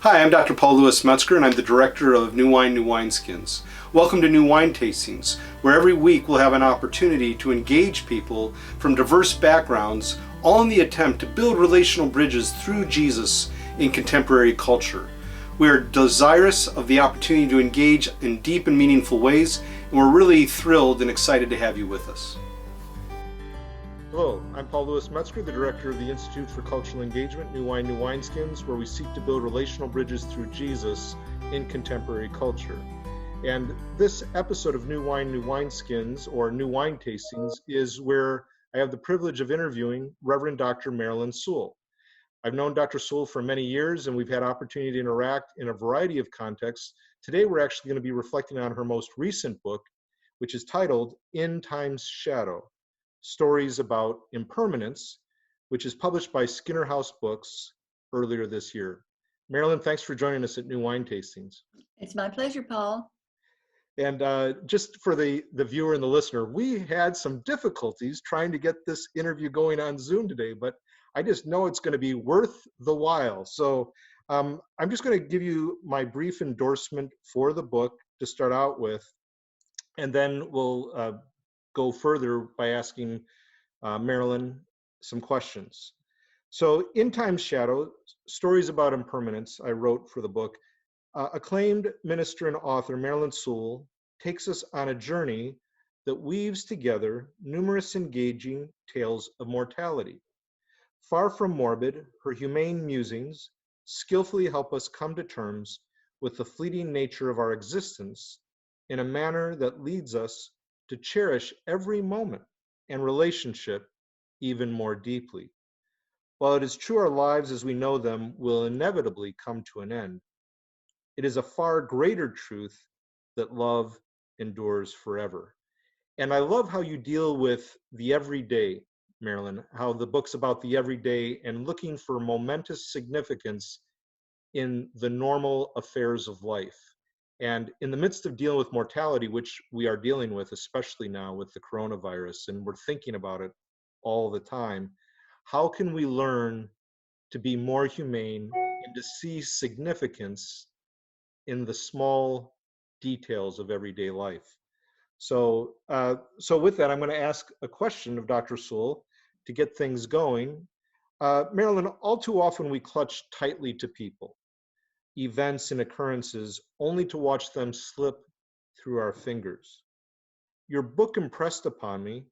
Hi, I'm Dr. Paul Louis Metzger, and I'm the director of New Wine, New Wineskins. Welcome to New Wine Tastings, where every week we'll have an opportunity to engage people from diverse backgrounds, all in the attempt to build relational bridges through Jesus in contemporary culture. We are desirous of the opportunity to engage in deep and meaningful ways, and we're really thrilled and excited to have you with us. Hello, I'm Paul Louis Metzger, the director of the Institute for Cultural Engagement, New Wine, New Wineskins, where we seek to build relational bridges through Jesus in contemporary culture. And this episode of New Wine, New Wineskins, or New Wine Tastings, is where I have the privilege of interviewing Reverend Dr. Marilyn Sewell. I've known Dr. Sewell for many years, and we've had opportunity to interact in a variety of contexts. Today, we're actually going to be reflecting on her most recent book, which is titled In Time's Shadow: Stories About Impermanence, which is published by Skinner House Books earlier this year. Marilyn, thanks for joining us at New Wine Tastings. It's my pleasure, Paul. And just for the viewer and the listener, we had some difficulties trying to get this interview going on Zoom today, but I just know it's going to be worth the while. So I'm just going to give you my brief endorsement for the book to start out with, and then we'll go further by asking Marilyn some questions. So In Time's Shadow, Stories About Impermanence, I wrote for the book. Acclaimed minister and author Marilyn Sewell takes us on a journey that weaves together numerous engaging tales of mortality. Far from morbid, her humane musings skillfully help us come to terms with the fleeting nature of our existence in a manner that leads us to cherish every moment and relationship even more deeply. While it is true our lives as we know them will inevitably come to an end, it is a far greater truth that love endures forever. And I love how you deal with the everyday, Marilyn, how the book's about the everyday and looking for momentous significance in the normal affairs of life. And in the midst of dealing with mortality, which we are dealing with, especially now with the coronavirus, and we're thinking about it all the time, how can we learn to be more humane and to see significance in the small details of everyday life? So with that, I'm going to ask a question of Dr. Sewell to get things going. Marilyn, all too often we clutch tightly to people, events and occurrences, only to watch them slip through our fingers. Your book impressed upon me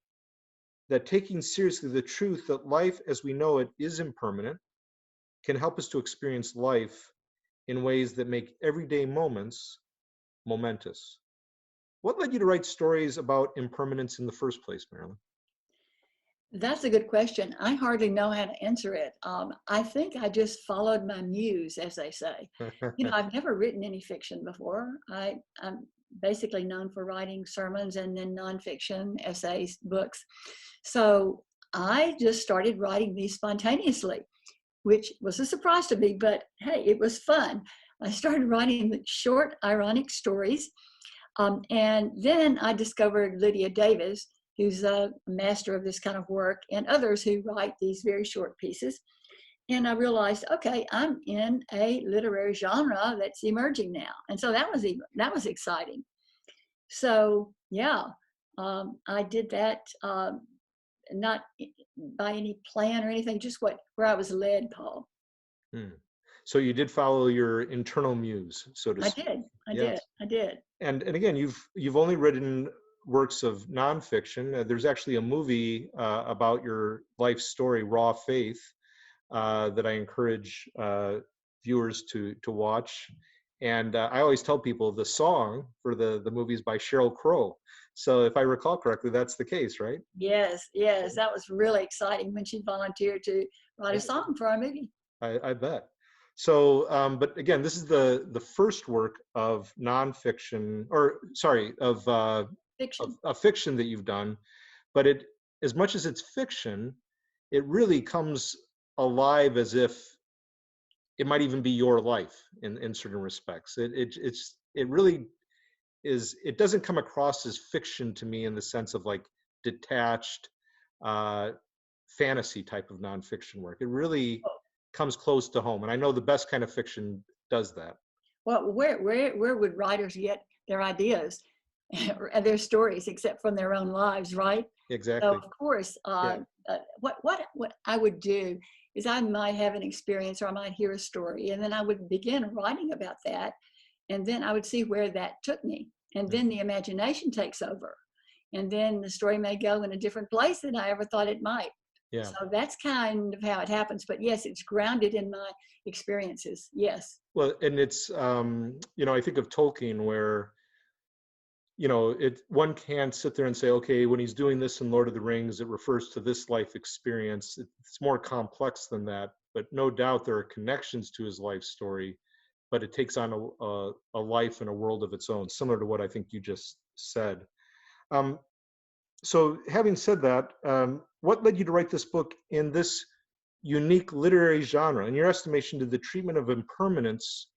that taking seriously the truth that life as we know it is impermanent can help us to experience life in ways that make everyday moments momentous. What led you to write stories about impermanence in the first place, Marilyn? That's a good question. I hardly know how to answer it. I think I just followed my muse, as they say. I've never written any fiction before. I'm basically known for writing sermons and then nonfiction, essays, books. So I just started writing these spontaneously, which was a surprise to me, but hey, it was fun. I started writing short, ironic stories. And then I discovered Lydia Davis, who's a master of this kind of work, and others who write these very short pieces. And I realized, okay, I'm in a literary genre that's emerging now. And so that was exciting. So yeah, I did that not by any plan or anything, just where I was led, Paul. So you did follow your internal muse, so to speak. I did. And again, you've only written works of nonfiction. There's actually a movie about your life story, Raw Faith, that I encourage viewers to watch. And I always tell people the song for the movie is by Sheryl Crow. So if I recall correctly, that's the case, right? Yes. That was really exciting when she volunteered to write a song for our movie. I bet. So, but again, this is the first work of nonfiction, or sorry, of fiction that you've done. But it, as much as it's fiction, it really comes alive as if it might even be your life in certain respects. It really is. It doesn't come across as fiction to me in the sense of like detached fantasy type of nonfiction work. It really comes close to home. And I know the best kind of fiction does that? Well, where would writers get their ideas and their stories except from their own lives, right? So Exactly. of course, Yeah. what I would do is I might have an experience or I might hear a story, and then I would begin writing about that, and then I would see where that took me, and then the imagination takes over, and then the story may go in a different place than I ever thought it might. Yeah. So that's kind of how it happens. But yes, it's grounded in my experiences. Yes. Well, and it's, I think of Tolkien where, one can't sit there and say, okay, when he's doing this in Lord of the Rings, it refers to this life experience. It's more complex than that, but no doubt there are connections to his life story, but it takes on a life and a world of its own, similar to what I think you just said. So having said that, what led you to write this book in this unique literary genre? In your estimation, did the treatment of impermanence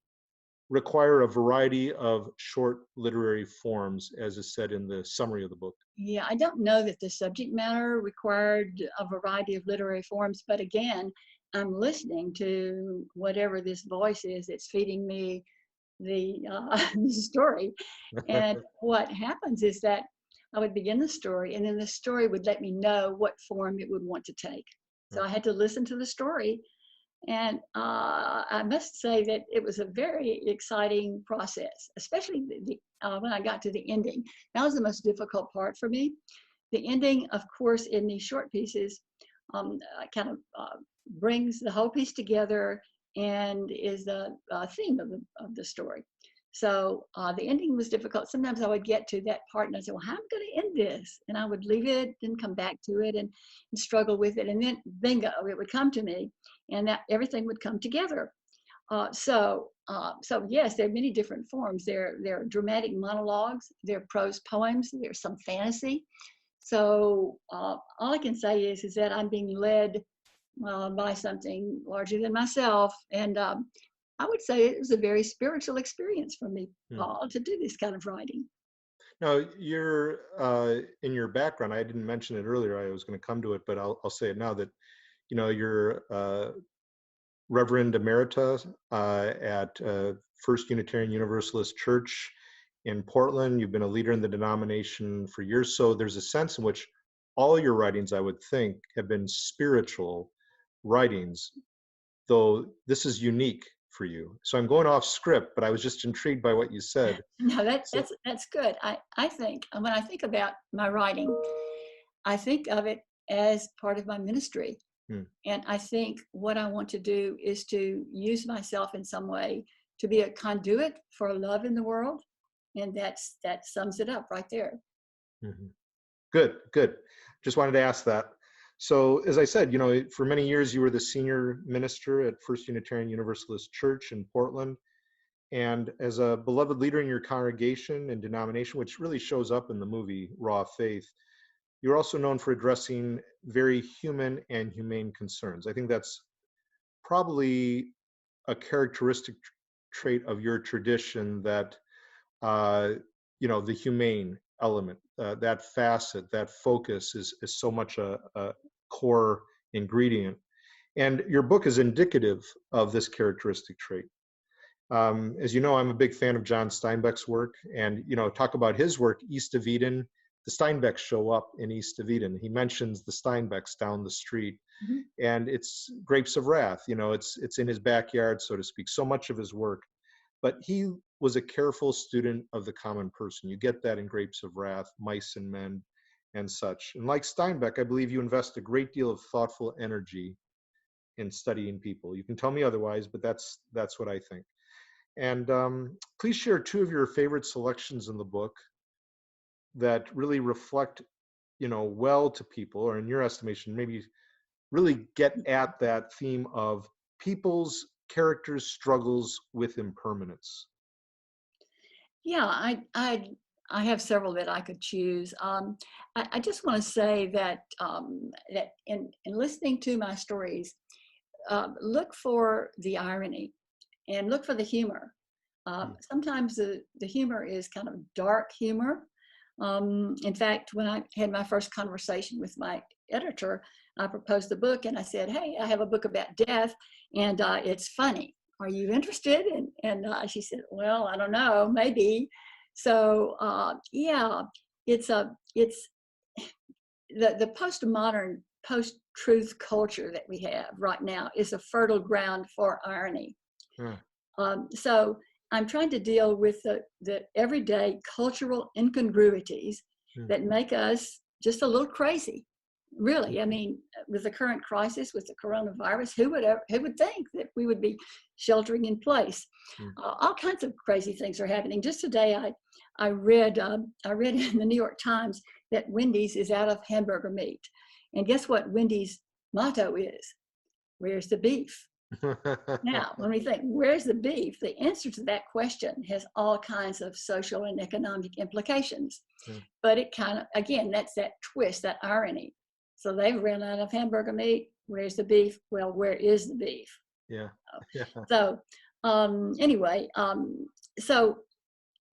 require a variety of short literary forms, as is said in the summary of the book? Yeah, I don't know that the subject matter required a variety of literary forms, but again, I'm listening to whatever this voice is that's feeding me the, the story. And what happens is that I would begin the story, and then the story would let me know what form it would want to take. So I had to listen to the story. And I must say that it was a very exciting process, especially when I got to the ending. That was the most difficult part for me. The ending, of course, in these short pieces, kind of brings the whole piece together and is the theme of the story. So the ending was difficult. Sometimes I would get to that part and I said, well, how am I going to end this? And I would leave it and come back to it and struggle with it. And then bingo, it would come to me and that everything would come together. So yes, there are many different forms. There are dramatic monologues, there are prose poems, there's some fantasy. So all I can say is that I'm being led by something larger than myself. And I would say it was a very spiritual experience for me, Paul, to do this kind of writing. Now, you're in your background, I didn't mention it earlier, I was going to come to it, but I'll say it now that, you're Reverend Emerita at First Unitarian Universalist Church in Portland. You've been a leader in the denomination for years. So there's a sense in which all your writings, I would think, have been spiritual writings, though this is unique for you. So I'm going off script, but I was just intrigued by what you said. No, that's good. I think when I think about my writing, I think of it as part of my ministry. And I think what I want to do is to use myself in some way to be a conduit for love in the world. And that sums it up right there. Good. Just wanted to ask that. So as I said, for many years you were the senior minister at First Unitarian Universalist Church in Portland. And as a beloved leader in your congregation and denomination, which really shows up in the movie Raw Faith, you're also known for addressing very human and humane concerns. I think that's probably a characteristic trait of your tradition, that, the humane element, that facet, that focus is so much a core ingredient. And your book is indicative of this characteristic trait. As you know, I'm a big fan of John Steinbeck's work, and, talk about his work, East of Eden. The Steinbecks show up in East of Eden. He mentions the Steinbecks down the street, and it's Grapes of Wrath. It's in his backyard, so to speak, so much of his work. But he was a careful student of the common person. You get that in Grapes of Wrath, Mice and Men, and such. And like Steinbeck, I believe you invest a great deal of thoughtful energy in studying people. You can tell me otherwise, but that's what I think. And please share two of your favorite selections in the book that really reflect, well to people, or in your estimation, maybe really get at that theme of people's characters' struggles with impermanence. Yeah, I have several that I could choose. I just want to say that that in listening to my stories, look for the irony and look for the humor. Sometimes the humor is kind of dark humor. In fact, when I had my first conversation with my editor, I proposed the book and I said, hey, I have a book about death and it's funny. are you interested? And she said, well, I don't know, maybe. So yeah, it's the postmodern, post-truth culture that we have right now is a fertile ground for irony. So I'm trying to deal with the everyday cultural incongruities that make us just a little crazy. Really, I mean, with the current crisis, with the coronavirus, who would think that we would be sheltering in place? All kinds of crazy things are happening. Just today, I read in the New York Times that Wendy's is out of hamburger meat, and guess what Wendy's motto is? Where's the beef? Now, when we think, where's the beef? The answer to that question has all kinds of social and economic implications. But it kind of, again, that's that twist, that irony. So they've run out of hamburger meat. Where's the beef? Well, where is the beef? Yeah. So anyway, so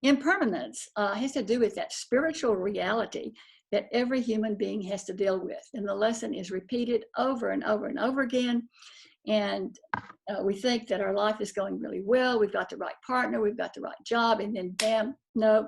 impermanence has to do with that spiritual reality that every human being has to deal with. And the lesson is repeated over and over and over again. And we think that our life is going really well. We've got the right partner. We've got the right job. And then bam, no,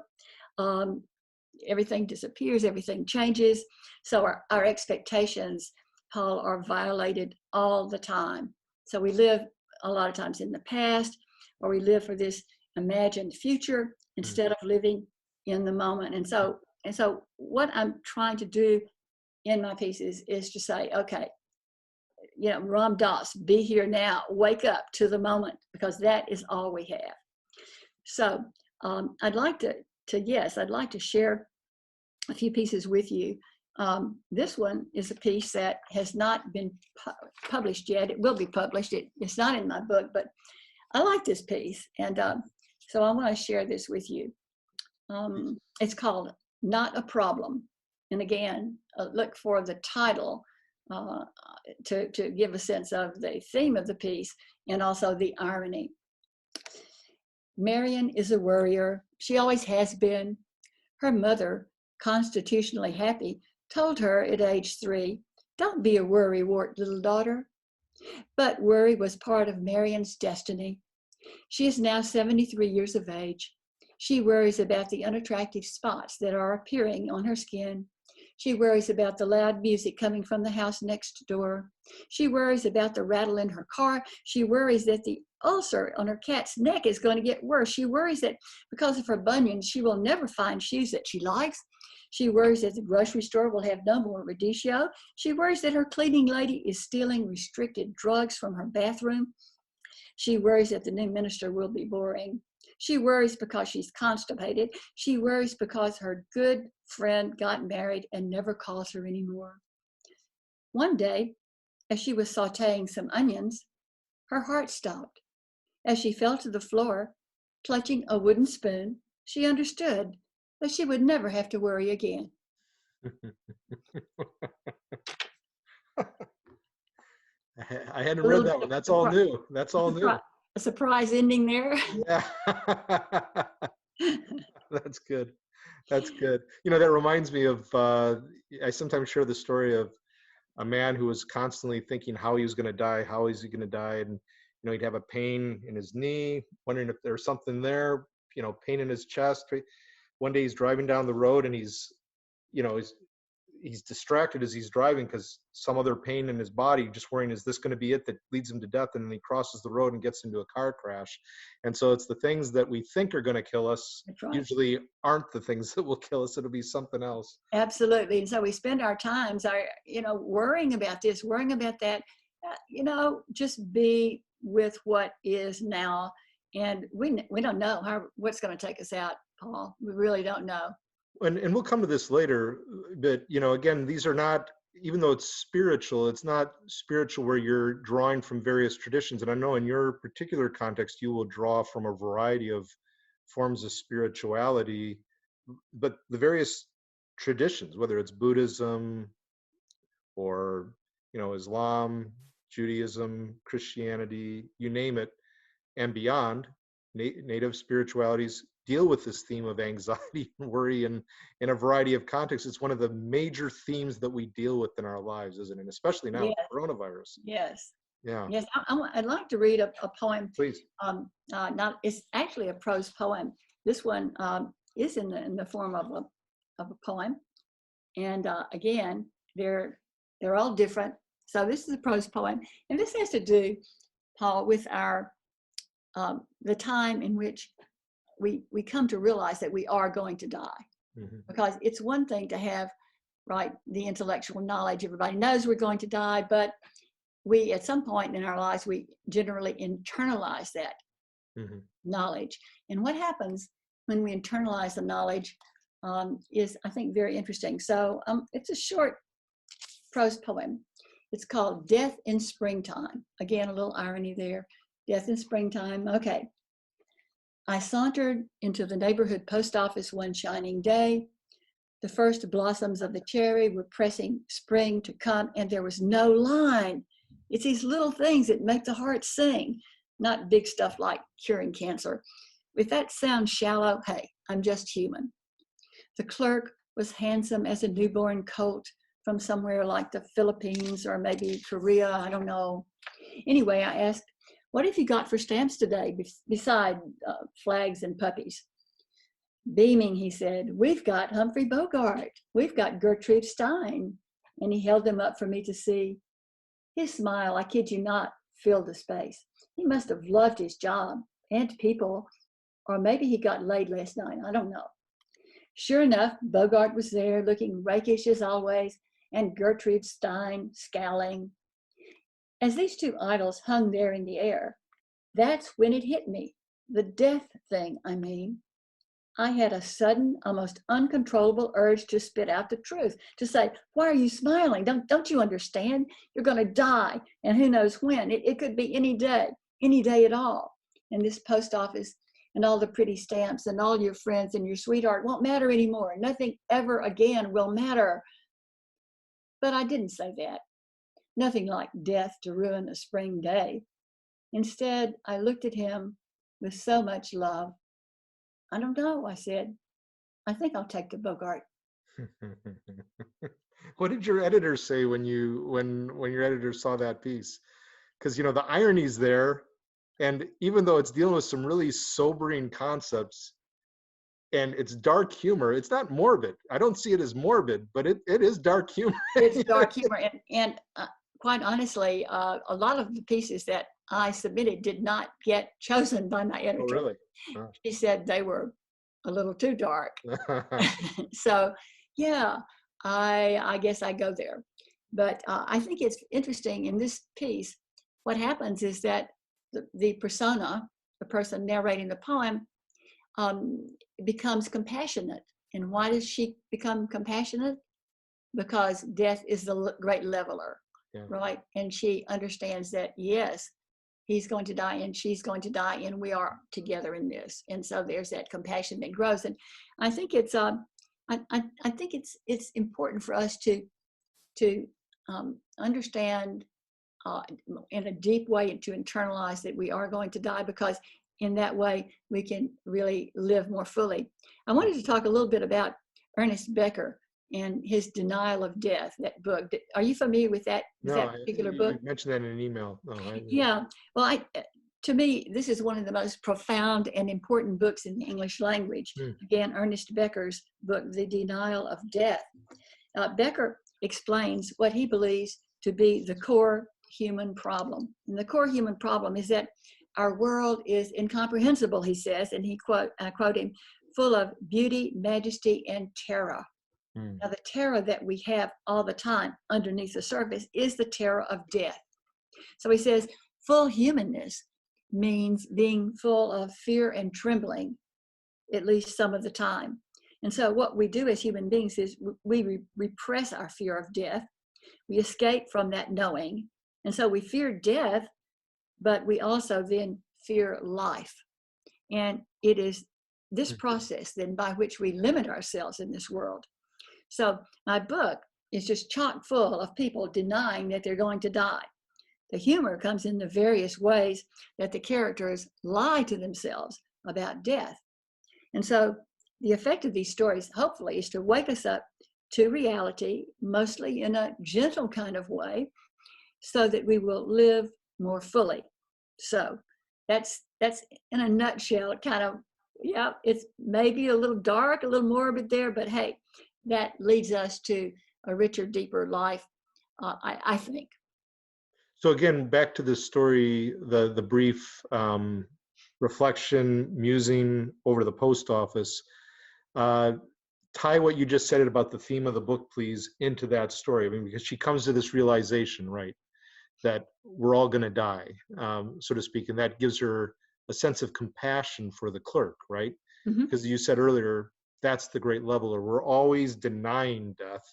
everything disappears. Everything changes. So our expectations, Paul, are violated all the time. So we live a lot of times in the past, or we live for this imagined future instead of living in the moment. And so what I'm trying to do in my pieces is to say, okay, you know, Ram Dass, be here now, wake up to the moment, because that is all we have. So I'd like to share a few pieces with you. This one is a piece that has not been published yet. It will be published. It's not in my book, but I like this piece. And so I want to share this with you. It's called Not a Problem. And again, look for the title to give a sense of the theme of the piece and also the irony. Marion is a worrier. She always has been. Her mother, constitutionally happy, told her at age 3, "Don't be a worrywart, little daughter." But worry was part of Marion's destiny. She is now 73 years of age. She worries about the unattractive spots that are appearing on her skin. She worries about the loud music coming from the house next door. She worries about the rattle in her car. She worries that the ulcer on her cat's neck is going to get worse. She worries that because of her bunions, she will never find shoes that she likes. She worries that the grocery store will have no more radicchio. She worries that her cleaning lady is stealing restricted drugs from her bathroom. She worries that the new minister will be boring. She worries because she's constipated. She worries because her good friend got married and never calls her anymore. One day, as she was sauteing some onions, her heart stopped. As she fell to the floor, clutching a wooden spoon, she understood that she would never have to worry again. I hadn't read that one. That's all new. That's all new. A surprise ending there. Yeah. That's good. That's good. You know, that reminds me of, I sometimes share the story of a man who was constantly thinking how he was going to die, how is he going to die? And, you know, he'd have a pain in his knee, wondering if there's something there, you know, pain in his chest. One day he's driving down the road and he's distracted as he's driving because some other pain in his body, just worrying, is this going to be it that leads him to death? And then he crosses the road and gets into a car crash. And so it's the things that we think are going to kill us usually aren't the things that will kill us. It'll be something else. Absolutely. And so we spend our times, worrying about this, worrying about that, just be with what is now. And we don't know what's going to take us out, Paul. We really don't know. And we'll come to this later, but, you know, again, these are not, even though it's spiritual, it's not spiritual where you're drawing from various traditions. And I know in your particular context, you will draw from a variety of forms of spirituality, but the various traditions, whether it's Buddhism or, you know, Islam, Judaism, Christianity, you name it, and beyond, native spiritualities deal with this theme of anxiety and worry in a variety of contexts. It's one of the major themes that we deal with in our lives, isn't it? Especially now with coronavirus. Yes. Yeah. Yes, I'd like to read a poem. Please. It's actually a prose poem. This one is in the form of a poem, and again, they're all different. So this is a prose poem, and this has to do, Paul, with our the time in which we come to realize that we are going to die. Mm-hmm. Because it's one thing to have, right, the intellectual knowledge. Everybody knows we're going to die, but we, at some point in our lives, we generally internalize that mm-hmm. knowledge. And what happens when we internalize the knowledge is, I think, very interesting. So it's a short prose poem. It's called Death in Springtime. Again, a little irony there. Death in Springtime. Okay. I sauntered into the neighborhood post office one shining day. The first blossoms of the cherry were pressing spring to come, and there was no line. It's these little things that make the heart sing, not big stuff like curing cancer. If that sounds shallow, hey, I'm just human. The clerk was handsome as a newborn colt from somewhere like the Philippines or maybe Korea, I don't know. Anyway, I asked, what have you got for stamps today beside flags and puppies? Beaming, he said, we've got Humphrey Bogart. We've got Gertrude Stein. And he held them up for me to see. His smile, I kid you not, filled the space. He must have loved his job and people, or maybe he got laid last night. I don't know. Sure enough, Bogart was there looking rakish as always, and Gertrude Stein scowling. As these two idols hung there in the air, that's when it hit me. The death thing, I mean. I had a sudden, almost uncontrollable urge to spit out the truth, to say, why are you smiling? Don't you understand? You're going to die, and who knows when. It could be any day at all. And this post office and all the pretty stamps and all your friends and your sweetheart won't matter anymore. Nothing ever again will matter. But I didn't say that. Nothing like death to ruin a spring day. Instead, I looked at him with so much love. I don't know, I said. I think I'll take the Bogart. What did your editor say when your editor saw that piece? Because, the irony's there. And even though it's dealing with some really sobering concepts and it's dark humor, it's not morbid. I don't see it as morbid, but it is dark humor. It's dark humor. And quite honestly, a lot of the pieces that I submitted did not get chosen by my editor. Oh, really? Oh. She said they were a little too dark. So, yeah, I guess I go there. But I think it's interesting in this piece, what happens is that the persona, the person narrating the poem, becomes compassionate. And why does she become compassionate? Because death is the great leveler, yeah. Right? And she understands that, yes, he's going to die and she's going to die and we are together in this. And so there's that compassion that grows. And I think it's I think it's important for us to understand in a deep way and to internalize that we are going to die, because in that way we can really live more fully. I wanted to talk a little bit about Ernest Becker and his Denial of Death, that book. Are you familiar with that, that particular book? You mentioned that in an email. Yeah. Well, to me, this is one of the most profound and important books in the English language. Again, Ernest Becker's book, The Denial of Death. Becker explains what he believes to be the core human problem. And the core human problem is that our world is incomprehensible, he says, and I quote him, full of beauty, majesty, and terror. Now, the terror that we have all the time underneath the surface is the terror of death. So he says, full humanness means being full of fear and trembling, at least some of the time. And so what we do as human beings is we repress our fear of death. We escape from that knowing. And so we fear death, but we also then fear life. And it is this process then by which we limit ourselves in this world. So my book is just chock full of people denying that they're going to die. The humor comes in the various ways that the characters lie to themselves about death. And so the effect of these stories, hopefully, is to wake us up to reality, mostly in a gentle kind of way, so that we will live more fully. So that's in a nutshell, kind of, yeah, it's maybe a little dark, a little morbid there, but hey, that leads us to a richer, deeper life, I think. So again, back to the story, the brief reflection, musing over the post office. Tie what you just said about the theme of the book, please, into that story. I mean, because she comes to this realization, right, that we're all going to die, so to speak, and that gives her a sense of compassion for the clerk, right? Mm-hmm. Because you said earlier, that's the great leveler. We're always denying death,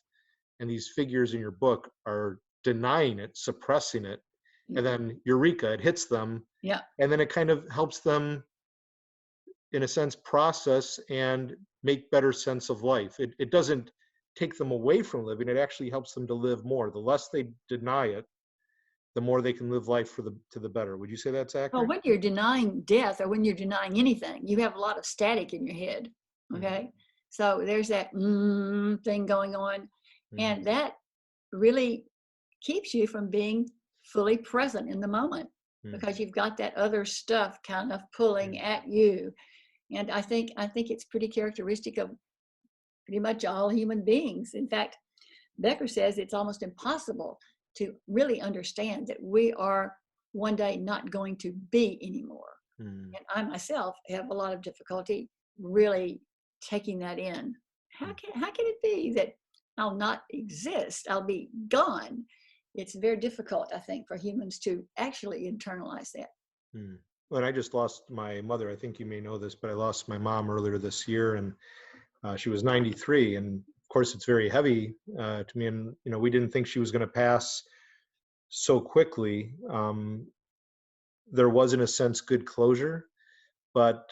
and these figures in your book are denying it, suppressing it, and then eureka, it hits them, Yeah. and then it kind of helps them, in a sense, process and make better sense of life. It doesn't take them away from living, it actually helps them to live more. The less they deny it, the more they can live life to the better. Would you say that's accurate? Well, when you're denying death or when you're denying anything, you have a lot of static in your head. Okay. So there's that thing going on. And that really keeps you from being fully present in the moment because you've got that other stuff kind of pulling at you. And I think it's pretty characteristic of pretty much all human beings. In fact, Becker says it's almost impossible to really understand that we are one day not going to be anymore. And I myself have a lot of difficulty really taking that in. How can it be that I'll not exist? I'll be gone. It's very difficult, I think, for humans to actually internalize that. Well, I just lost my mother. I think you may know this, but I lost my mom earlier this year, and she was 93. And of course, it's very heavy to me. And we didn't think she was going to pass so quickly. There was, in a sense, good closure, but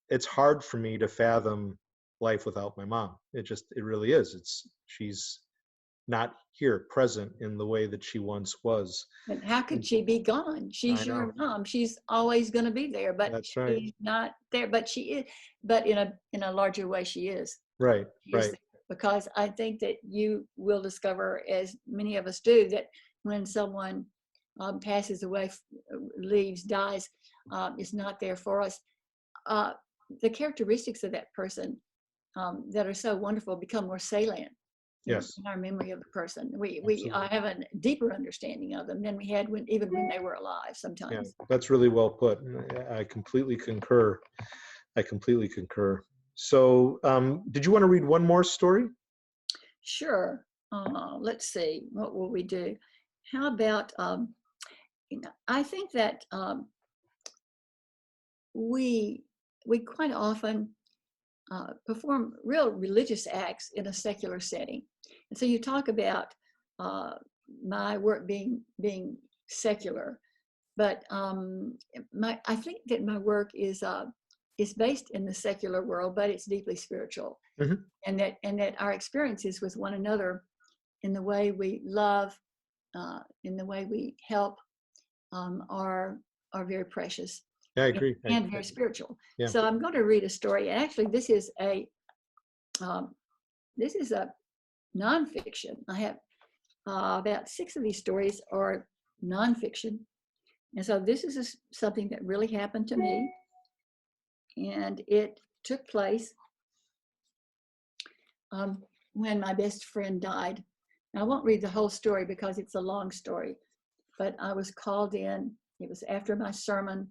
it's hard for me to fathom life without my mom. It really is. She's not here, present in the way that she once was. And how could she be gone? She's your mom. She's always going to be there, but that's she's right. not there. But she is. But in a larger way, she is. Right. She is there. Because I think that you will discover, as many of us do, that when someone passes away, leaves, dies, is not there for us, the characteristics of that person that are so wonderful become more salient in our memory of the person. We have a deeper understanding of them than we had even when they were alive sometimes. Yeah, that's really well put. I completely concur. So did you want to read one more story? Sure. Let's see. What will we do? How about, I think that we quite often perform real religious acts in a secular setting. And so you talk about my work being secular, but I think that my work is based in the secular world, but it's deeply spiritual, and that our experiences with one another, in the way we love, in the way we help, are very precious. Yeah, I agree. And very spiritual. Yeah. So I'm going to read a story. And actually, this is a nonfiction. I have about 6 of these stories are nonfiction. And so this is something that really happened to me. And it took place when my best friend died. Now, I won't read the whole story because it's a long story, but I was called in. It was after my sermon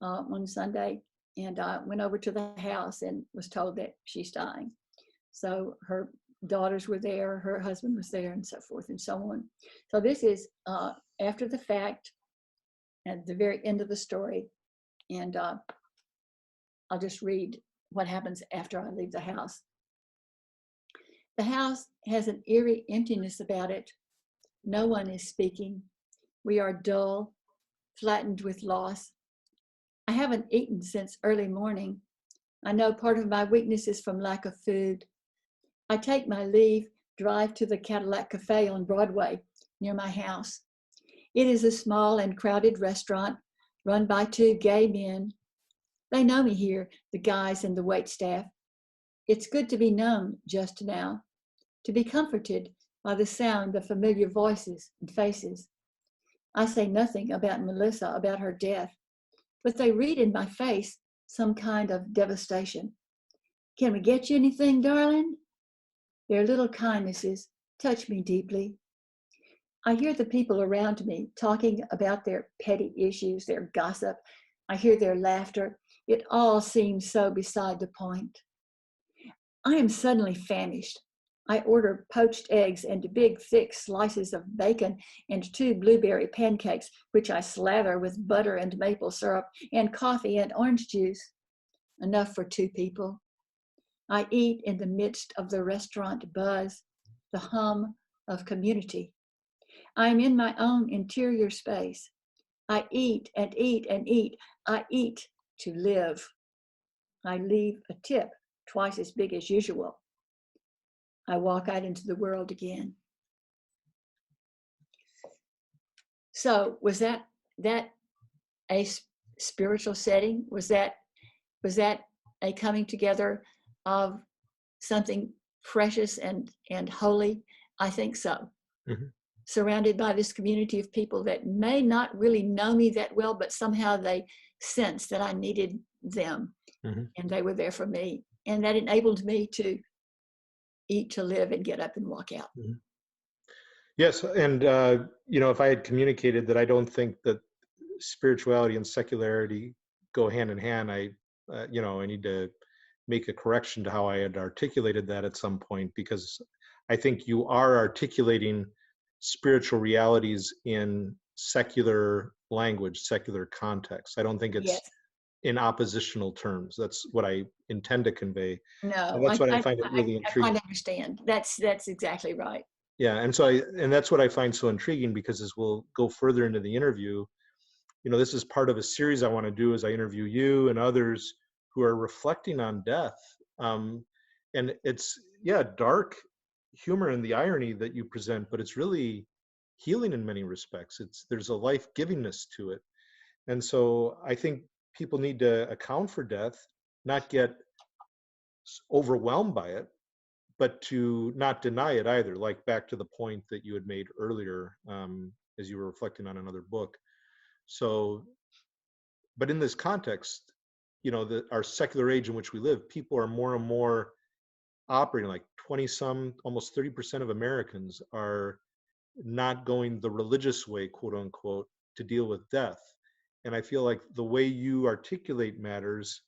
one Sunday, and I went over to the house and was told that she's dying. So her daughters were there, her husband was there, and so forth and so on. So this is after the fact, at the very end of the story, and I'll just read what happens after I leave the house. The house has an eerie emptiness about it. No one is speaking. We are dull, flattened with loss. I haven't eaten since early morning. I know part of my weakness is from lack of food. I take my leave, drive to the Cadillac Cafe on Broadway near my house. It is a small and crowded restaurant run by 2 gay men. They know me here, the guys and the waitstaff. It's good to be known just now, to be comforted by the sound of familiar voices and faces. I say nothing about Melissa, about her death, but they read in my face some kind of devastation. Can we get you anything, darling? Their little kindnesses touch me deeply. I hear the people around me talking about their petty issues, their gossip. I hear their laughter. It all seems so beside the point. I am suddenly famished. I order poached eggs and big, thick slices of bacon and 2 blueberry pancakes, which I slather with butter and maple syrup and coffee and orange juice. Enough for 2 people. I eat in the midst of the restaurant buzz, the hum of community. I am in my own interior space. I eat and eat and eat. I eat to live. I leave a tip twice as big as usual. I walk out into the world again. So was that a spiritual setting? Was that a coming together of something precious and holy? I think so. Mm-hmm. Surrounded by this community of people that may not really know me that well, but somehow they sensed that I needed them, mm-hmm. and they were there for me. And that enabled me to eat, to live, and get up and walk out. Mm-hmm. Yes, and if I had communicated that I don't think that spirituality and secularity go hand in hand, I need to make a correction to how I had articulated that at some point, because I think you are articulating spiritual realities in secular language, secular context. I don't think it's in oppositional terms. That's what I intend to convey. No, and that's what I find it really intriguing. I kind of understand. That's exactly right. Yeah, and that's what I find so intriguing, because as we'll go further into the interview, this is part of a series I want to do as I interview you and others who are reflecting on death. And it's, dark humor and the irony that you present, but it's really healing in many respects. There's a life-givingness to it. And so I think people need to account for death, not get overwhelmed by it, but to not deny it either, like back to the point that you had made earlier as you were reflecting on another book. So, but in this context, our secular age in which we live, people are more and more operating like 20-some, almost 30% of Americans are not going the religious way, quote unquote, to deal with death. And I feel like the way you articulate matters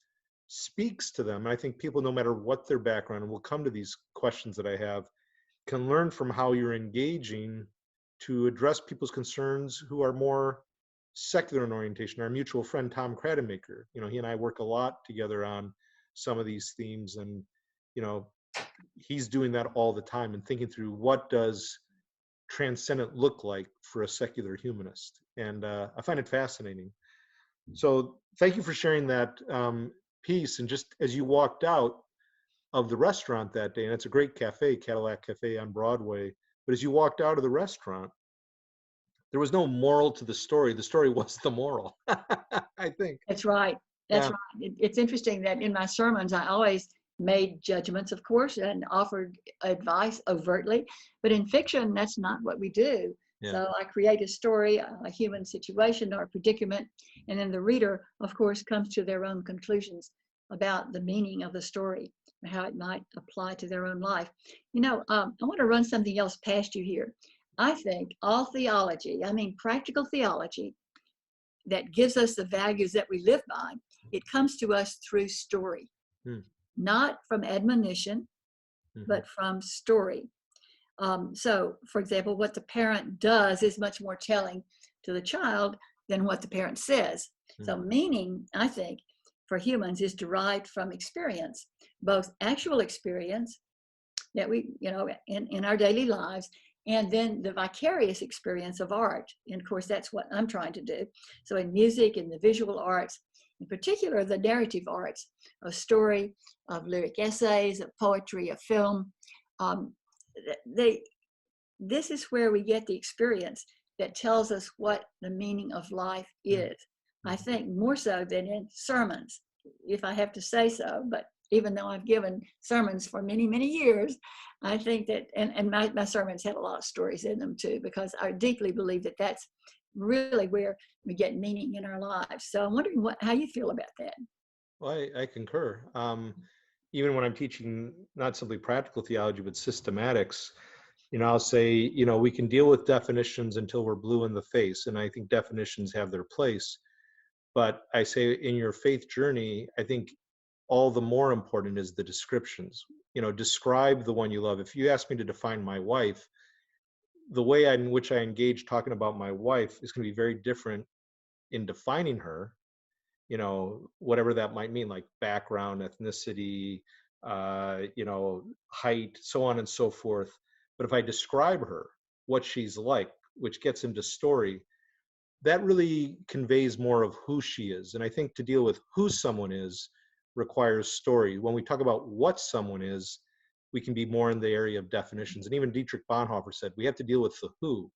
speaks to them. And I think people, no matter what their background, and we'll come to these questions that I have, can learn from how you're engaging to address people's concerns who are more secular in orientation. Our mutual friend, Tom Crademaker, he and I work a lot together on some of these themes, and, he's doing that all the time and thinking through what does transcendent look like for a secular humanist. And I find it fascinating. So thank you for sharing that piece. And just as you walked out of the restaurant that day, and it's a great cafe, Cadillac Cafe on Broadway, but as you walked out of the restaurant, there was no moral to the story. The story was the moral, I think. That's right. That's right. It's interesting that in my sermons, I always made judgments, of course, and offered advice overtly. But in fiction, that's not what we do. Yeah. So I create a story, a human situation or a predicament, and then the reader, of course, comes to their own conclusions about the meaning of the story and how it might apply to their own life. I want to run something else past you here. I think all theology, practical theology, that gives us the values that we live by, it comes to us through story. Not from admonition, but from story. So, for example, what the parent does is much more telling to the child than what the parent says. So meaning, I think, for humans is derived from experience, both actual experience that we, in our daily lives, and then the vicarious experience of art. And of course, that's what I'm trying to do. So in music, in the visual arts, in particular, the narrative arts of story, of lyric essays, of poetry, of film. This is where we get the experience that tells us what the meaning of life is. I think more so than in sermons, if I have to say so. But even though I've given sermons for many, many years, I think that, and my sermons have a lot of stories in them too, because I deeply believe that that's really where we get meaning in our lives. So I'm wondering how you feel about that. Well, I concur. Even when I'm teaching not simply practical theology, but systematics, I'll say, we can deal with definitions until we're blue in the face. And I think definitions have their place. But I say in your faith journey, I think all the more important is the descriptions. Describe the one you love. If you ask me to define my wife, the way in which I engage talking about my wife is going to be very different in defining her, whatever that might mean, like background, ethnicity, height, so on and so forth. But if I describe her, what she's like, which gets into story, that really conveys more of who she is. And I think to deal with who someone is requires story. When we talk about what someone is, we can be more in the area of definitions. And even Dietrich Bonhoeffer said, we have to deal with the who.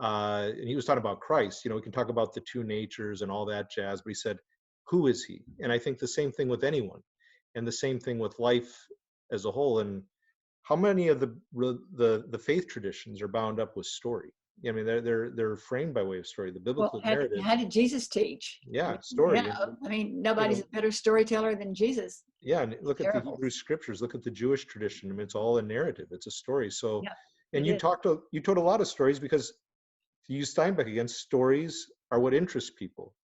And he was talking about Christ. We can talk about the two natures and all that jazz, but he said, who is he? And I think the same thing with anyone, and the same thing with life as a whole. And how many of the faith traditions are bound up with story? I mean, they're framed by way of story. The biblical narrative. How did Jesus teach? Yeah, story. Yeah, I mean, nobody's a better storyteller than Jesus. Yeah, and look at the Hebrew scriptures. Look at the Jewish tradition. I mean, it's all a narrative. It's a story. So, and you told a lot of stories, because to use Steinbeck again, stories are what interests people.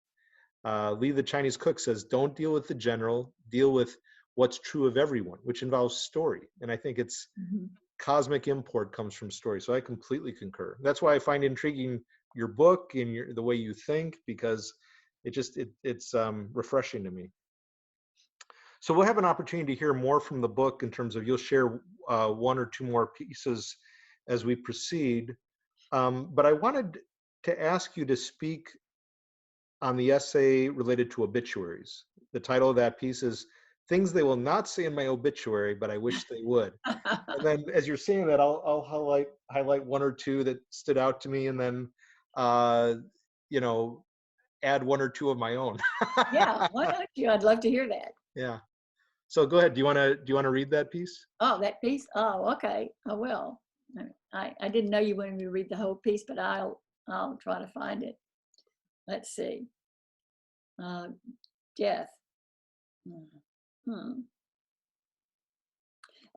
Lee the Chinese cook says, don't deal with the general, deal with what's true of everyone, which involves story. And I think it's cosmic import comes from story. So I completely concur. That's why I find intriguing your book and the way you think, because it's refreshing to me. So we'll have an opportunity to hear more from the book in terms of, you'll share one or two more pieces as we proceed. But I wanted to ask you to speak on the essay related to obituaries. The title of that piece is Things They Will Not Say in My Obituary, But I Wish They Would. And then as you're saying that, I'll highlight one or two that stood out to me, and then add one or two of my own. Yeah, why don't you? I'd love to hear that. Yeah. So go ahead. Do you want to read that piece? Oh, that piece? Oh, okay. I will. I didn't know you wanted me to read the whole piece, but I'll try to find it. Let's see. Death.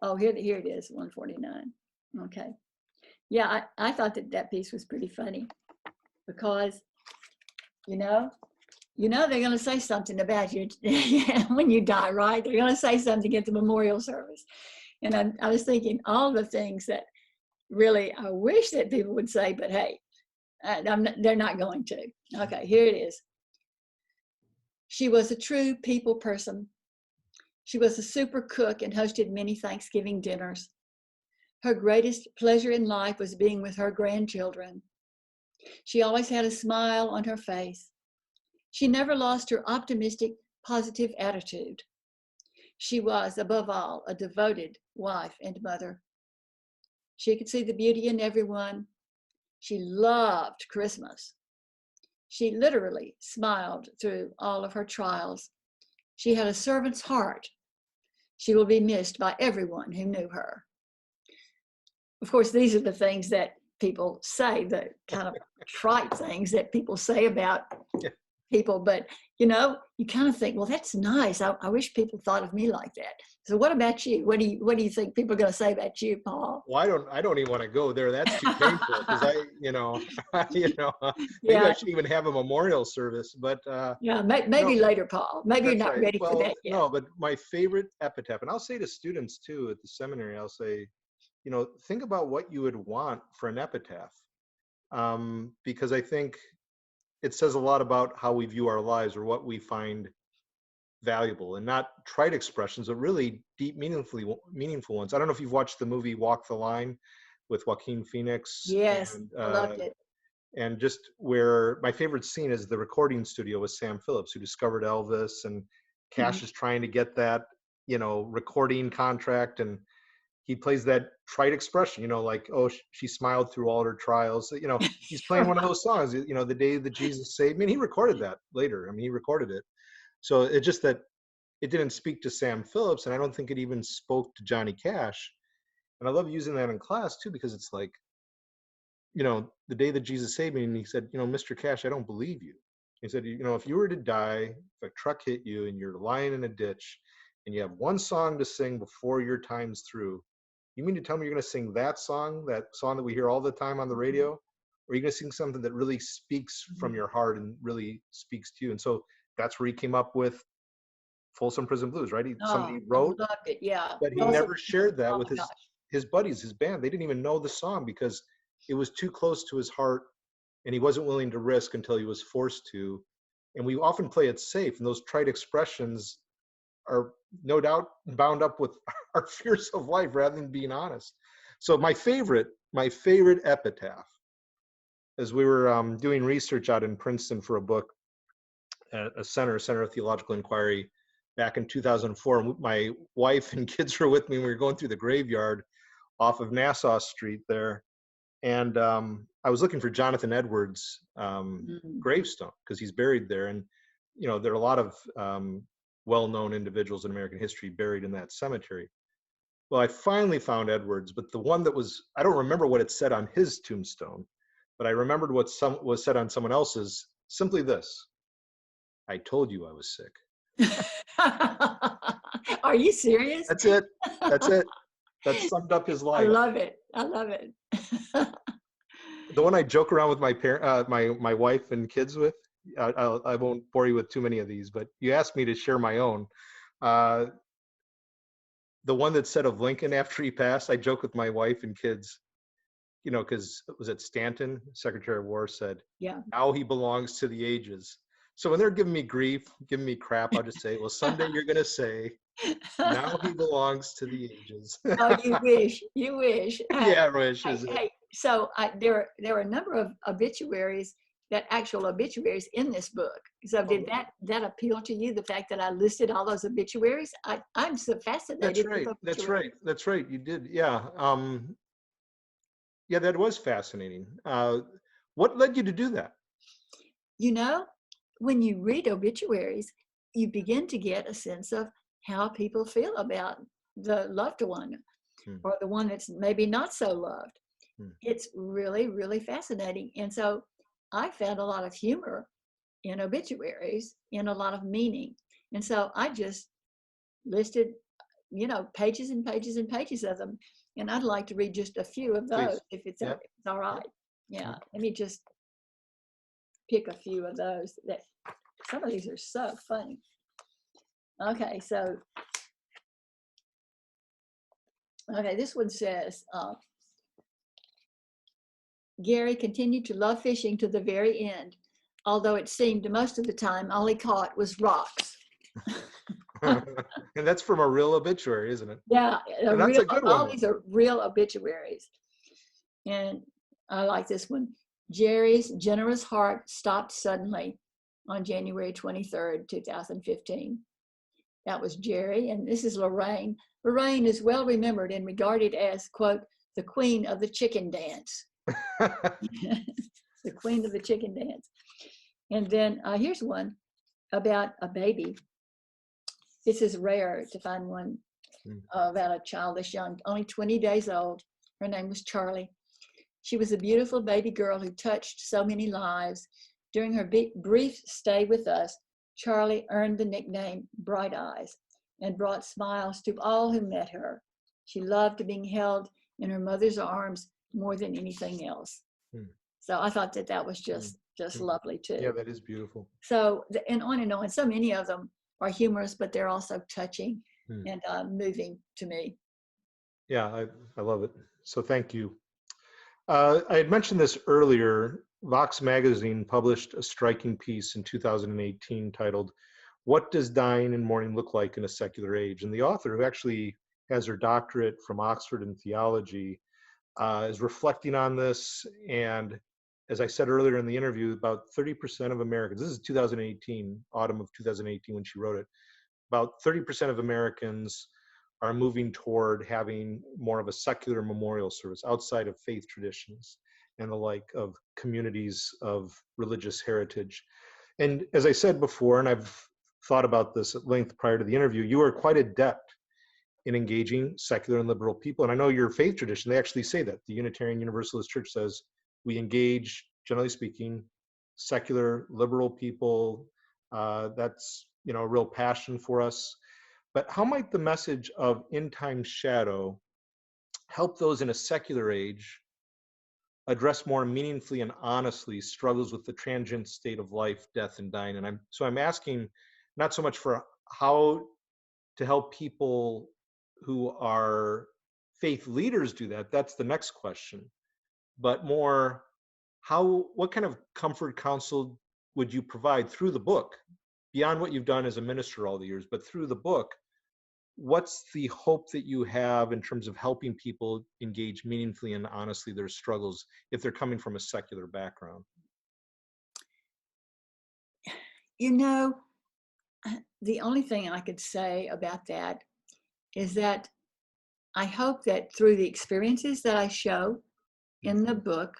Oh, here it is, 149. Okay. Yeah, I thought that piece was pretty funny, because, they're going to say something about you when you die, right? They're going to say something at the memorial service. And I was thinking all the things that really I wish that people would say, but hey, they're not going to. Okay, here it is. She was a true people person. She was a super cook and hosted many Thanksgiving dinners. Her greatest pleasure in life was being with her grandchildren. She always had a smile on her face. She never lost her optimistic, positive attitude. She was, above all, a devoted wife and mother. She could see the beauty in everyone. She loved Christmas. She literally smiled through all of her trials. She had a servant's heart. She will be missed by everyone who knew her. Of course, these are the things that people say, the kind of trite things that people say about people, but you kind of think, well, that's nice. I wish people thought of me like that. So what about you? What do you think people are going to say about you, Paul? Well, I don't even want to go there. That's too painful, because maybe Yeah. I should even have a memorial service, but maybe later, Paul. Maybe you're not right. ready for that yet. No, but my favorite epitaph, and I'll say to students too at the seminary, I'll say, think about what you would want for an epitaph, because I think it says a lot about how we view our lives, or what we find valuable, and not trite expressions, but really deep, meaningful ones. I don't know if you've watched the movie Walk the Line with Joaquin Phoenix. Yes, and, I loved it. And just where my favorite scene is the recording studio with Sam Phillips, who discovered Elvis, and Cash is trying to get that, recording contract, and he plays that trite expression, like, oh, she smiled through all her trials. He's playing one of those songs, the day that Jesus saved me. And he recorded that later. I mean, he recorded it. So it's just that it didn't speak to Sam Phillips, and I don't think it even spoke to Johnny Cash. And I love using that in class too, because it's like, the day that Jesus saved me, and he said, Mr. Cash, I don't believe you. He said, if you were to die, if a truck hit you and you're lying in a ditch and you have one song to sing before your time's through, you mean to tell me you're going to sing that song that we hear all the time on the radio? Or are you going to sing something that really speaks from your heart and really speaks to you? And so that's where he came up with Folsom Prison Blues, right? Somebody wrote, I loved it, yeah. but he never shared that with my his buddies, his band. They didn't even know the song because it was too close to his heart and he wasn't willing to risk until he was forced to. And we often play it safe, and those trite expressions are no doubt bound up with our fears of life rather than being honest. So my favorite epitaph, as we were doing research out in Princeton for a book at a Center of Theological Inquiry back in 2004, my wife and kids were with me, and we were going through the graveyard off of Nassau Street there. And I was looking for Jonathan Edwards' gravestone because he's buried there. And, there are a lot of well-known individuals in American history buried in that cemetery. Well, I finally found Edwards, but the one that I don't remember what it said on his tombstone, but I remembered what was said on someone else's, simply this: I told you I was sick. Are you serious? That's it. That summed up his life. I love it. The one I joke around with my wife and kids with, I won't bore you with too many of these, but you asked me to share my own. The one that said of Lincoln after he passed, I joke with my wife and kids, because it was at Stanton, Secretary of War said, yeah, now he belongs to the ages. So when they're giving me grief, giving me crap, I'll just say, well, someday you're going to say, now he belongs to the ages. Oh, you wish. Yeah, I wish. Hey, so there are a number of obituaries, actual obituaries in this book. So did that appeal to you, the fact that I listed all those obituaries? I'm so fascinated. That's right. You did. Yeah. Yeah, that was fascinating. What led you to do that? When you read obituaries, you begin to get a sense of how people feel about the loved one or the one that's maybe not so loved. It's really, really fascinating. And so I found a lot of humor in obituaries, in a lot of meaning. And so I just listed, pages and pages and pages of them. And I'd like to read just a few of those, if it's all right. Yeah, let me just pick a few of those. Some of these are so funny. Okay, this one says, Gary continued to love fishing to the very end, although it seemed most of the time all he caught was rocks. And that's from a real obituary, isn't it? Yeah, that's a good one. All these are real obituaries. And I like this one. Jerry's generous heart stopped suddenly on January 23rd, 2015. That was Jerry, and this is Lorraine. Lorraine is well remembered and regarded as, quote, the queen of the chicken dance. The queen of the chicken dance. And then here's one about a baby. This is rare to find one about a child this young, only 20 days old. Her name was Charlie. She was a beautiful baby girl who touched so many lives. During her brief stay with us, Charlie earned the nickname Bright Eyes and brought smiles to all who met her. She loved being held in her mother's arms more than anything else. So I thought that was just lovely too. Yeah, that is beautiful. So, and on and on. So many of them are humorous, but they're also touching and moving to me. Yeah, I love it. So thank you. I had mentioned this earlier. Vox Magazine published a striking piece in 2018 titled, "What Does Dying and Mourning Look Like in a Secular Age?" And the author, who actually has her doctorate from Oxford in theology, is reflecting on this. And as I said earlier in the interview, about 30% of Americans, this is 2018, autumn of 2018 when she wrote it, about 30% of Americans are moving toward having more of a secular memorial service outside of faith traditions and the like of communities of religious heritage. And as I said before, and I've thought about this at length prior to the interview, you are quite adept in engaging secular and liberal people. And I know your faith tradition, they actually say that. The Unitarian Universalist Church says, we engage, generally speaking, secular, liberal people. That's, a real passion for us. But how might the message of In Time's Shadow help those in a secular age address more meaningfully and honestly struggles with the transient state of life, death, and dying? And I'm asking not so much for how to help people who are faith leaders do that. That's the next question. But more, what kind of comfort, counsel would you provide through the book, beyond what you've done as a minister all the years, but through the book? What's the hope that you have in terms of helping people engage meaningfully and honestly their struggles if they're coming from a secular background? The only thing I could say about that is that I hope that through the experiences that I show in the book,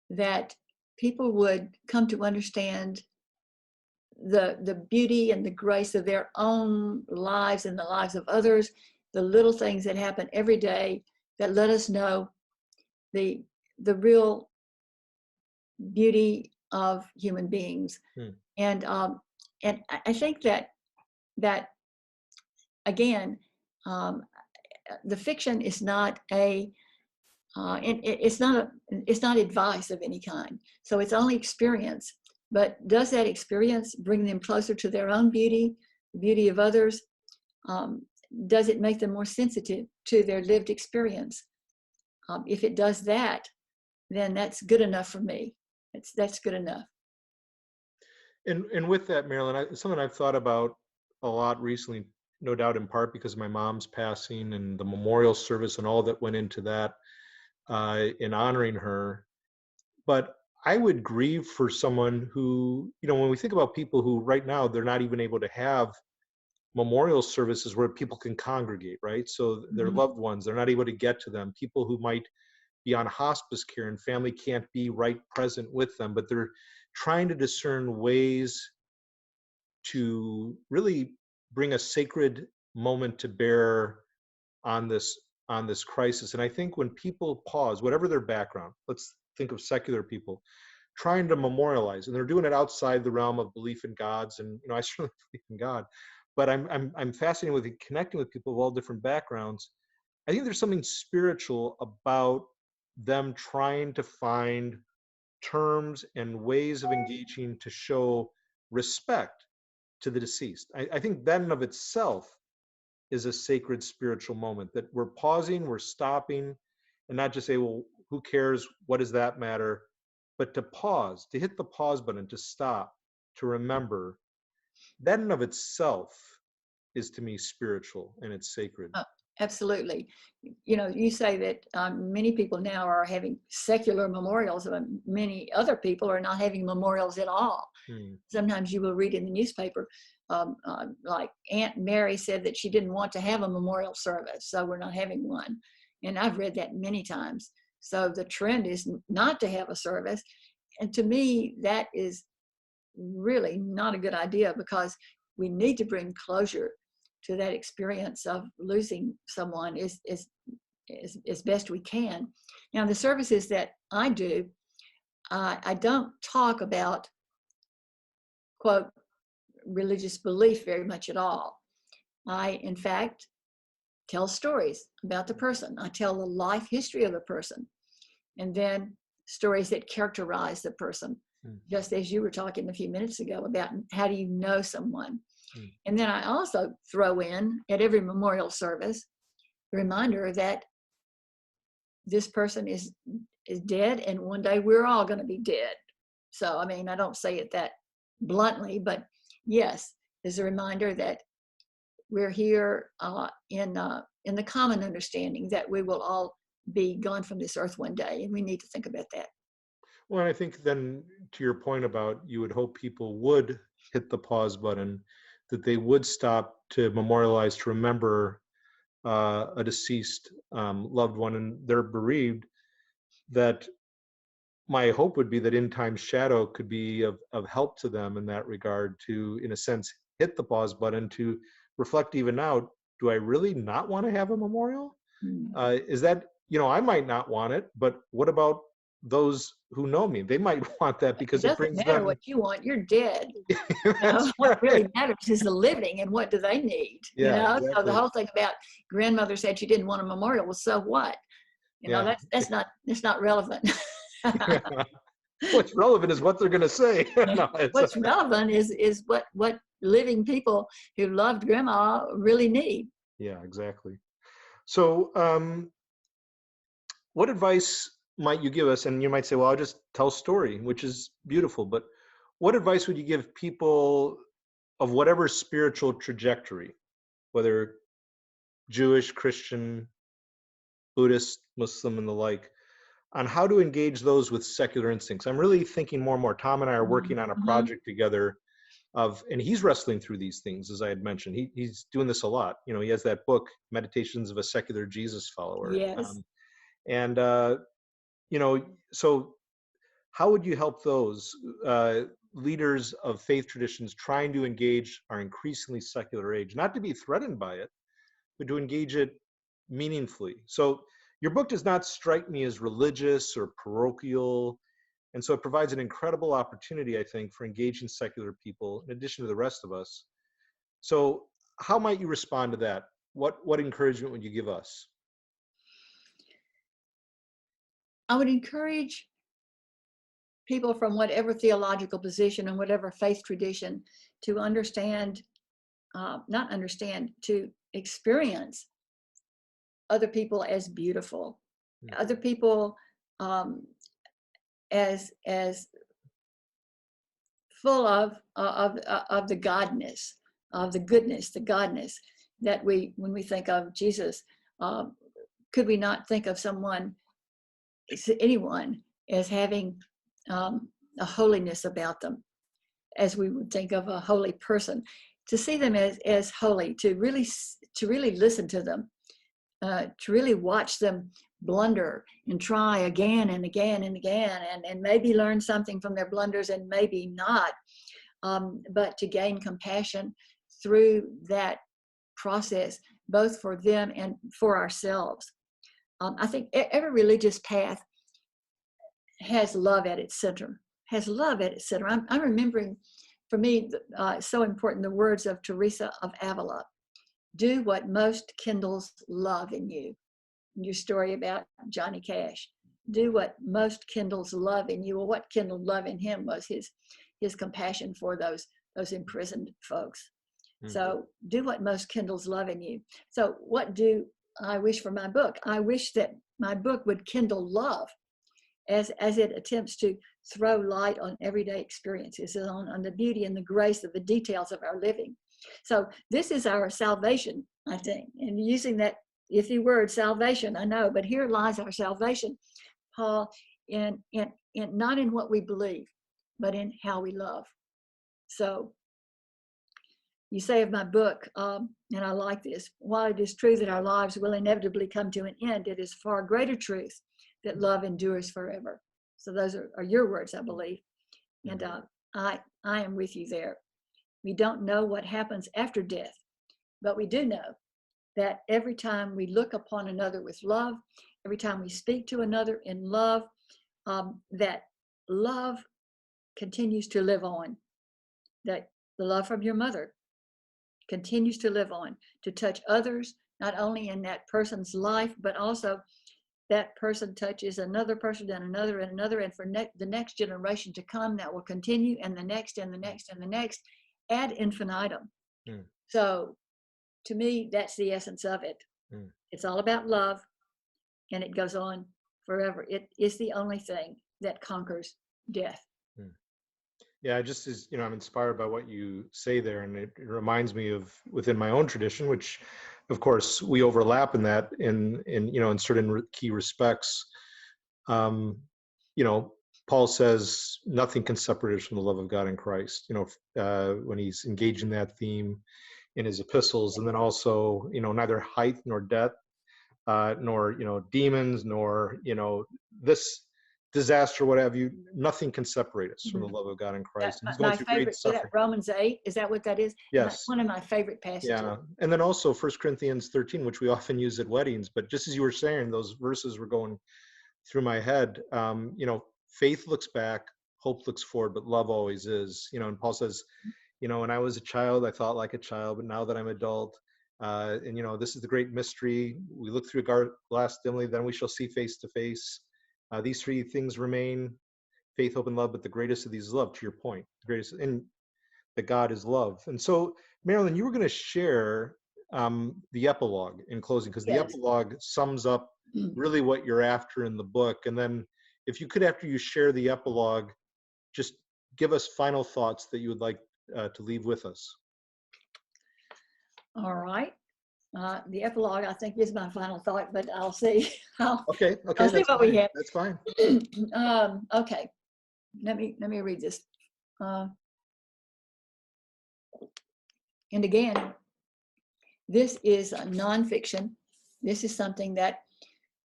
that people would come to understand the beauty and the grace of their own lives and the lives of others, the little things that happen every day that let us know the real beauty of human beings. And I think that again, the fiction is not it's not advice of any kind. So it's only experience. But does that experience bring them closer to their own beauty, the beauty of others? Does it make them more sensitive to their lived experience? If it does that, then that's good enough for me. That's good enough. And with that, Marilyn, something I've thought about a lot recently, no doubt in part because of my mom's passing and the memorial service and all that went into that in honoring her. But I would grieve for someone who, when we think about people who right now, they're not even able to have memorial services where people can congregate, right? So their loved ones, they're not able to get to them. People who might be on hospice care and family can't be right present with them, but they're trying to discern ways to really bring a sacred moment to bear on this crisis. And I think when people pause, whatever their background, let's think of secular people trying to memorialize, and they're doing it outside the realm of belief in gods. And I certainly believe in God, but I'm fascinated with connecting with people of all different backgrounds. I think there's something spiritual about them trying to find terms and ways of engaging to show respect to the deceased. I think that in of itself is a sacred spiritual moment, that we're pausing, we're stopping, and not just say, well, who cares? What does that matter? But to pause, to hit the pause button, to stop, to remember, that in of itself is to me spiritual and it's sacred. Absolutely. You say that many people now are having secular memorials, but many other people are not having memorials at all. Sometimes you will read in the newspaper, like Aunt Mary said that she didn't want to have a memorial service, so we're not having one. And I've read that many times. So the trend is not to have a service. And to me, that is really not a good idea, because we need to bring closure to that experience of losing someone as best we can. Now, the services that I do, I don't talk about, quote, religious belief very much at all. I, in fact, tell stories about the person. I tell the life history of the person, and then stories that characterize the person, just as you were talking a few minutes ago about how do you know someone. And then I also throw in at every memorial service a reminder that this person is dead, and one day we're all going to be dead. So, I mean, I don't say it that bluntly, but yes, there's a reminder that we're here in the common understanding that we will all be gone from this earth one day, and we need to think about that. Well, and I think then to your point about you would hope people would hit the pause button, that they would stop to memorialize, to remember a deceased loved one, and they're bereaved, that my hope would be that In Time's Shadow could be of help to them in that regard, to, in a sense, hit the pause button, to reflect even now, do I really not want to have a memorial? Is that, I might not want it, but what about those who know me. They might want that because it it doesn't brings matter them. what you want. You're dead. That's What right. really matters is the living and what do they need. Yeah, So the exactly. whole thing about grandmother said she didn't want a memorial. Well, so what? Yeah. That's not relevant. What's relevant is what they're going to say. No, What's relevant is what living people who loved grandma really need. yeah, exactly. So, what advice might you give us? And you might say, well, I'll just tell story, which is beautiful. But what advice would you give people of whatever spiritual trajectory, whether Jewish, Christian, Buddhist, Muslim, and the like, on how to engage those with secular instincts? I'm really thinking more and more. Tom and I are working on a project together and he's wrestling through these things, as I had mentioned. He's doing this a lot. You know, he has that book, Meditations of a Secular Jesus Follower. Yes. And, you know, so how would you help those leaders of faith traditions trying to engage our increasingly secular age, not to be threatened by it, but to engage it meaningfully? So your book does not strike me as religious or parochial. And so it provides an incredible opportunity, I think, for engaging secular people in addition to the rest of us. So how might you respond to that? What encouragement would you give us? I would encourage people from whatever theological position and whatever faith tradition to understand, not understand, to experience other people as beautiful, other people as full of the godness, of the goodness, the godness that when we think of Jesus, could we not think of anyone as having a holiness about them, as we would think of a holy person? To see them as holy, to really listen to them, to really watch them blunder and try again and again and again, and maybe learn something from their blunders and maybe not, but to gain compassion through that process, both for them and for ourselves. I think every religious path has love at its center, I'm remembering, for me, so important, the words of Teresa of Avila: do what most kindles love in you. Your story about Johnny Cash. Do what most kindles love in you. Well, what kindled love in him was his compassion for those imprisoned folks. Mm-hmm. So do what most kindles love in you. So what do I wish for my book? I wish that my book would kindle love as it attempts to throw light on everyday experiences, on the beauty and the grace of the details of our living. So this is our salvation, I think, and using that iffy word, salvation, I know, but here lies our salvation, Paul, in not in what we believe, but in how we love. So you say of my book, and I like this: while it is true that our lives will inevitably come to an end, it is far greater truth that love endures forever. So those are your words, I believe. And I am with you there. We don't know what happens after death, but we do know that every time we look upon another with love, every time we speak to another in love, that love continues to live on, that the love from your mother continues to live on, to touch others, not only in that person's life, but also that person touches another person and another and another, and for the next generation to come, that will continue, and the next and the next and the next, ad infinitum. So to me, that's the essence of it. It's all about love, and it goes on forever. It is the only thing that conquers death. Yeah, just as, I'm inspired by what you say there, and it reminds me of within my own tradition, which of course we overlap in that in certain key respects. Paul says nothing can separate us from the love of God in Christ, when he's engaging that theme in his epistles. And then also, neither height nor depth, nor, demons, nor, this disaster, what have you, nothing can separate us from the love of God in Christ. He's going through great suffering. Romans 8, is that what that is? Yes. One of my favorite passages. Yeah. And then also 1 Corinthians 13, which we often use at weddings, but just as you were saying, those verses were going through my head. Faith looks back, hope looks forward, but love always is. And Paul says, when I was a child, I thought like a child, but now that I'm adult, this is the great mystery. We look through a glass dimly, then we shall see face to face. These three things remain: faith, hope, and love. But the greatest of these is love. To your point, the greatest, and that God is love. And so, Marilyn, you were going to share the epilogue in closing, because the Yes. epilogue sums up really what you're after in the book. And then, if you could, after you share the epilogue, just give us final thoughts that you would like to leave with us. All right. The epilogue, I think, is my final thought, but I'll see. Okay, I'll see what we have. That's fine. Okay. Let me read this. And again, this is a nonfiction. This is something that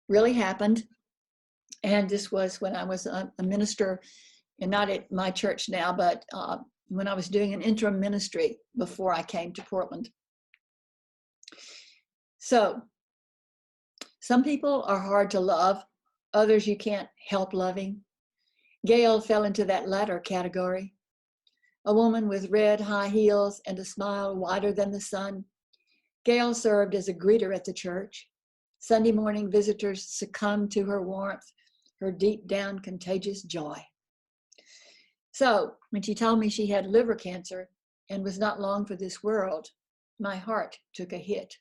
really happened. And this was when I was a minister, and not at my church now, but when I was doing an interim ministry before I came to Portland. So, some people are hard to love, others you can't help loving. Gail fell into that latter category. A woman with red high heels and a smile wider than the sun. Gail served as a greeter at the church. Sunday morning visitors succumbed to her warmth, her deep down contagious joy. So, when she told me she had liver cancer and was not long for this world, my heart took a hit.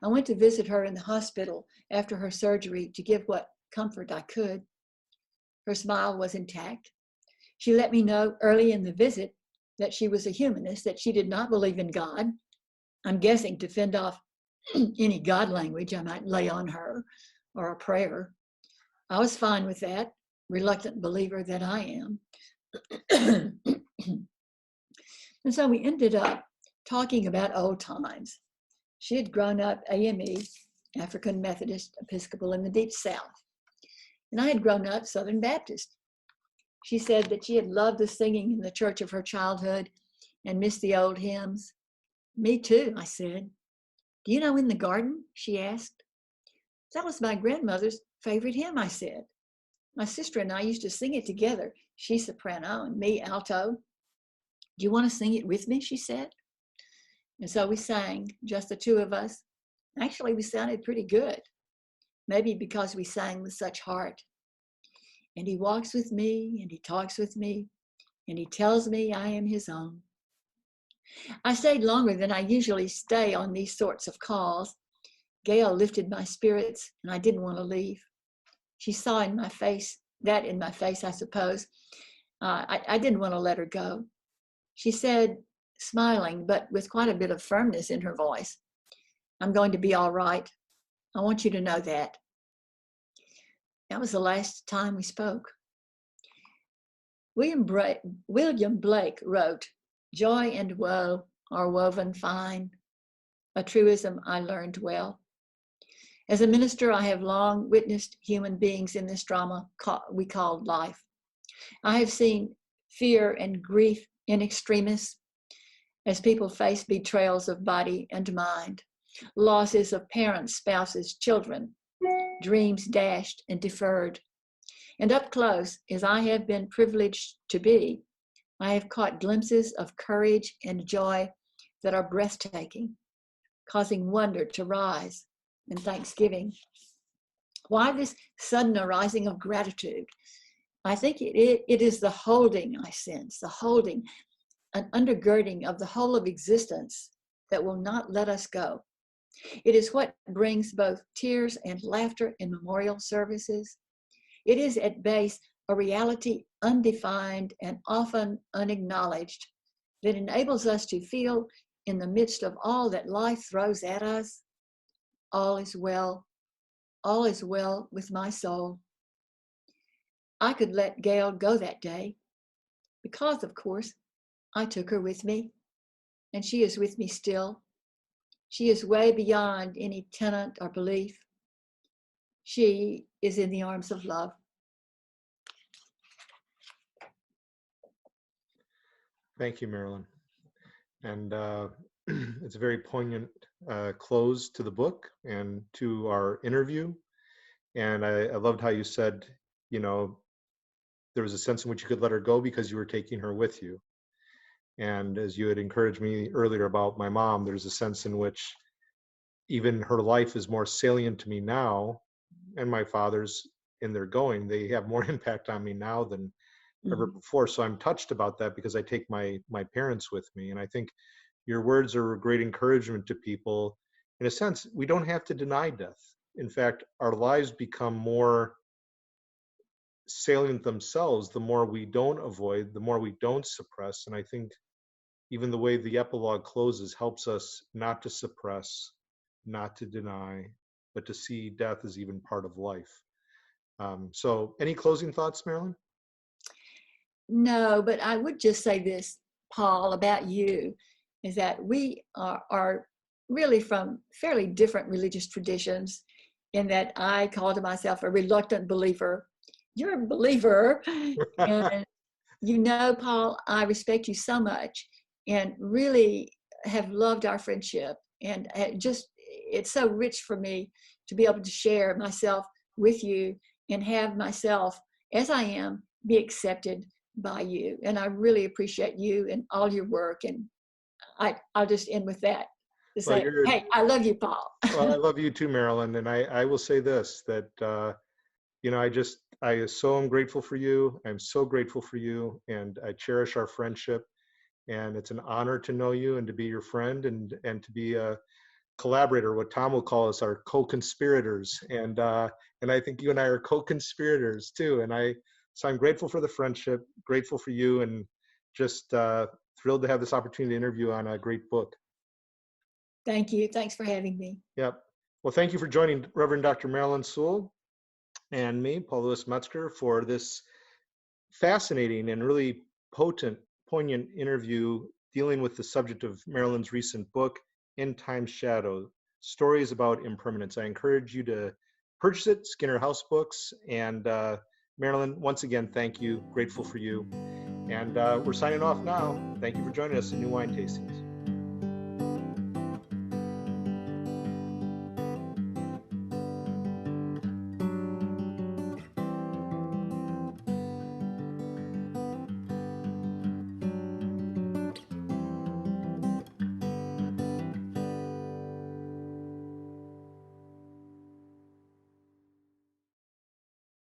I went to visit her in the hospital after her surgery to give what comfort I could. Her smile was intact. She let me know early in the visit that she was a humanist, that she did not believe in God. I'm guessing to fend off any God language I might lay on her, or a prayer. I was fine with that, reluctant believer that I am. And so we ended up talking about old times. She had grown up AME, African Methodist Episcopal, in the Deep South. And I had grown up Southern Baptist. She said that she had loved the singing in the church of her childhood and missed the old hymns. Me too, I said. Do you know In the Garden? She asked. That was my grandmother's favorite hymn, I said. My sister and I used to sing it together. She soprano and me alto. Do you want to sing it with me? She said. And so we sang, just the two of us. Actually, we sounded pretty good. Maybe because we sang with such heart. And he walks with me, and he talks with me, and he tells me I am his own. I stayed longer than I usually stay on these sorts of calls. Gail lifted my spirits, and I didn't want to leave. She saw in my face, I suppose. I didn't want to let her go. She said, smiling, but with quite a bit of firmness in her voice, I'm going to be all right. I want you to know that. That was the last time we spoke. William Blake wrote, joy and woe are woven fine, a truism I learned well. As a minister, I have long witnessed human beings in this drama we call life. I have seen fear and grief in extremists as people face betrayals of body and mind, losses of parents, spouses, children, dreams dashed and deferred. And up close, as I have been privileged to be, I have caught glimpses of courage and joy that are breathtaking, causing wonder to rise and thanksgiving. Why this sudden arising of gratitude? I think it is the holding I sense, the holding, an undergirding of the whole of existence that will not let us go. It is what brings both tears and laughter in memorial services. It is at base a reality undefined and often unacknowledged that enables us to feel in the midst of all that life throws at us, all is well with my soul. I could let Gail go that day because, of course, I took her with me, and she is with me still. She is way beyond any tenet or belief. She is in the arms of love. Thank you, Marilyn. And it's a very poignant close to the book and to our interview. And I loved how you said, you know, there was a sense in which you could let her go because you were taking her with you. And as you had encouraged me earlier about my mom, there's a sense in which even her life is more salient to me now, and my father's in their going. They have more impact on me now than ever Mhm. before. So I'm touched about that because I take my parents with me. And I think your words are a great encouragement to people. In a sense, we don't have to deny death. In fact, our lives become more salient themselves the more we don't avoid, the more we don't suppress. And I think even the way the epilogue closes helps us not to suppress, not to deny, but to see death as even part of life. So any closing thoughts, Marilyn? No, but I would just say this, Paul, about you, is that we are really from fairly different religious traditions, in that I call to myself a reluctant believer. You're a believer. And you know, Paul, I respect you so much and really have loved our friendship. And just, it's so rich for me to be able to share myself with you and have myself, as I am, be accepted by you. And I really appreciate you and all your work. And I'll just end with that to Well, say, hey, I love you, Paul. well, I love you too, Marilyn. And I will say this, that, you know, I so am grateful for you. I'm so grateful for you. And I cherish our friendship. And it's an honor to know you and to be your friend and to be a collaborator, what Tom will call us, our co-conspirators. And I think you and I are co-conspirators too. So I'm grateful for the friendship, grateful for you, and just thrilled to have this opportunity to interview on a great book. Thank you. Thanks for having me. Yep. Well, thank you for joining Reverend Dr. Marilyn Sewell and me, Paul Louis Metzger, for this fascinating and really poignant interview dealing with the subject of Marilyn's recent book, In Time's Shadow, Stories About Impermanence. I encourage you to purchase it, Skinner House Books. And Marilyn, once again, thank you. Grateful for you. And we're signing off now. Thank you for joining us in New Wine Tastings.